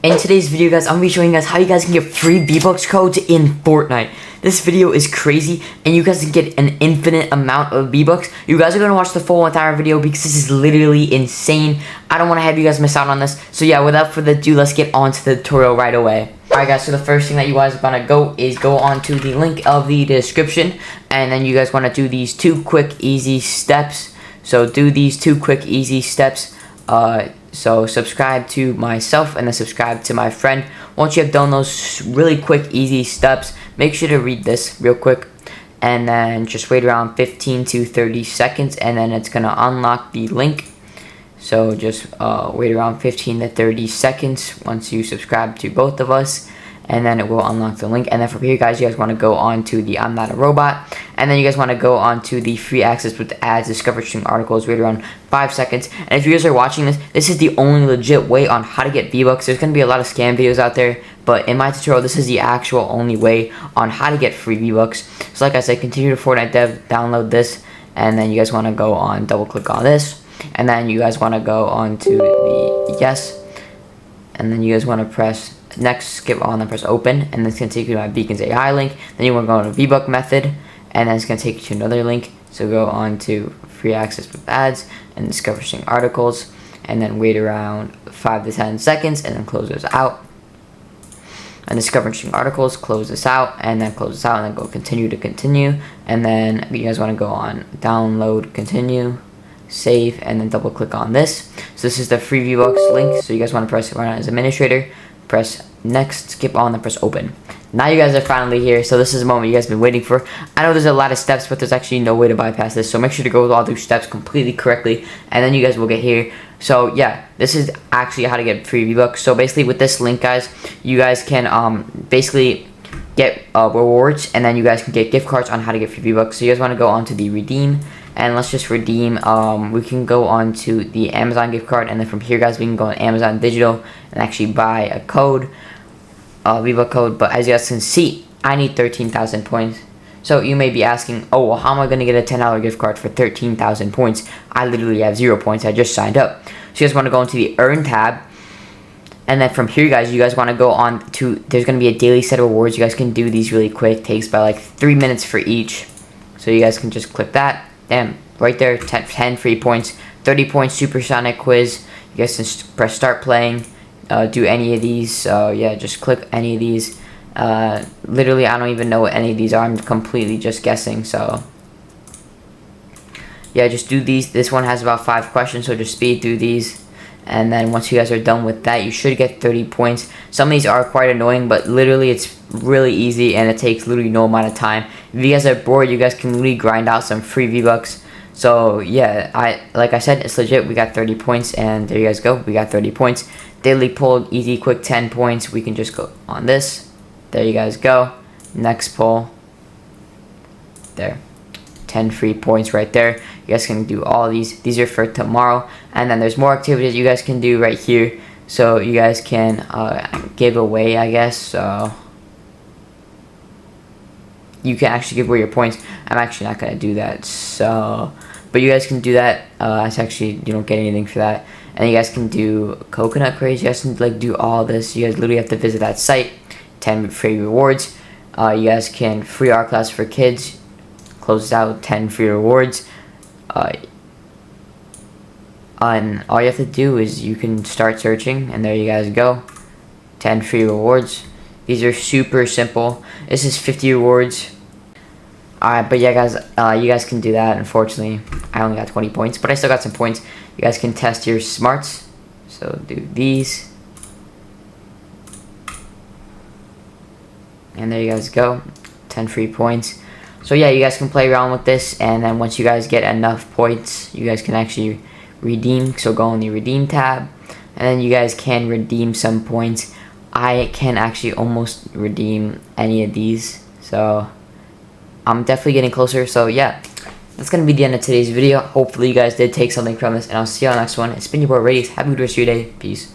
In today's video, guys, I'm going to be showing you guys how you guys can get free V-Bucks codes in Fortnite. This video is crazy, and you guys can get an infinite amount of V-Bucks. You guys are going to watch the full entire video because this is literally insane. I don't want to have you guys miss out on this. So yeah, without further ado, let's get on to the tutorial right away. Alright guys, so the first thing that you guys want to go is go on to the link of the description. And then you guys want to do these 2 quick, easy steps. So do these 2 quick, easy steps. So subscribe to myself and then subscribe to my friend. Once you have done those really quick, easy steps, make sure to read this real quick. And then just wait around 15 to 30 seconds and then it's going to unlock the link. So just wait around 15 to 30 seconds once you subscribe to both of us. And then it will unlock the link. And then from here, guys, you guys want to go on to the I'm Not a Robot. And then you guys want to go on to the free access with ads, discover string articles, wait around 5 seconds. And if you guys are watching this, this is the only legit way on how to get V-Bucks. There's going to be a lot of scam videos out there. But in my tutorial, this is the actual only way on how to get free V-Bucks. So like I said, continue to Fortnite Dev, download this. And then you guys want to go on, double click on this. And then you guys want to go on to the yes. And then you guys want to press next, skip on and press open, and then it's going to take you to my Beacons AI link. Then you want to go on to VBuck method, and then it's going to take you to another link. So go on to free access with ads and discover string articles, and then wait around 5 to 10 seconds, and then close this out. And discover string articles, close this out, and then close this out, and then go continue to continue. And then you guys want to go on download, continue, save, and then double click on this. So this is the free V-Bucks link. So you guys want to press run as administrator, press next, skip on, and press open. Now you guys are finally here, so this is the moment you guys have been waiting for. I know there's a lot of steps, but there's actually no way to bypass this, so make sure to go all those steps completely correctly, and then you guys will get here. So yeah, this is actually how to get free V-Bucks. So basically with this link, guys, you guys can basically get rewards, and then you guys can get gift cards on how to get free V-Bucks. So you guys want to go on to the redeem, and let's just redeem. We can go on to the Amazon gift card, and then from here, guys, we can go on Amazon Digital and actually buy a code, V-Buck code. But as you guys can see, I need 13,000 points. So you may be asking, oh, well, how am I going to get a $10 gift card for 13,000 points? I literally have 0 points. I just signed up. So you guys want to go into the Earn tab. And then from here, guys, you guys want to go on to, there's going to be a daily set of rewards. You guys can do these really quick. Takes about like 3 minutes for each. So you guys can just click that. Damn, right there, 10 free points, 30 points supersonic quiz. You guys can press start playing, do any of these. Yeah, just click any of these. Literally, I don't even know what any of these are. I'm completely just guessing. So yeah, just do these. This one has about 5 questions, so just speed through these. And then once you guys are done with that, you should get 30 points. Some of these are quite annoying, but literally it's really easy and it takes literally no amount of time. If you guys are bored, you guys can literally grind out some free V-Bucks. So yeah, like I said, it's legit. We got 30 points, and there you guys go. We got 30 points. Daily pull, easy, quick, 10 points. We can just go on this. There you guys go. Next pull. There. 10 free points right there. You guys can do all of these. These are for tomorrow. And then there's more activities you guys can do right here. So you guys can give away, I guess. So you can actually give away your points. I'm actually not going to do that. So, but you guys can do that. It's actually, you don't get anything for that. And you guys can do coconut craze. You guys can like do all this. You guys literally have to visit that site. 10 free rewards. You guys can free art class for kids. Close out 10 free rewards. And all you have to do is you can start searching, and there you guys go. 10 free rewards. These are super simple. This is 50 rewards. Alright, but yeah, guys, you guys can do that. Unfortunately, I only got 20 points, but I still got some points. You guys can test your smarts. So do these. And there you guys go. 10 free points. So yeah, you guys can play around with this, and then once you guys get enough points, you guys can actually redeem. So go on the redeem tab, and then you guys can redeem some points. I can actually almost redeem any of these, so I'm definitely getting closer. So yeah, that's gonna be the end of today's video. Hopefully you guys did take something from this, and I'll see you on the next one. It's been your boy Radius. Have a good rest of your day. Peace.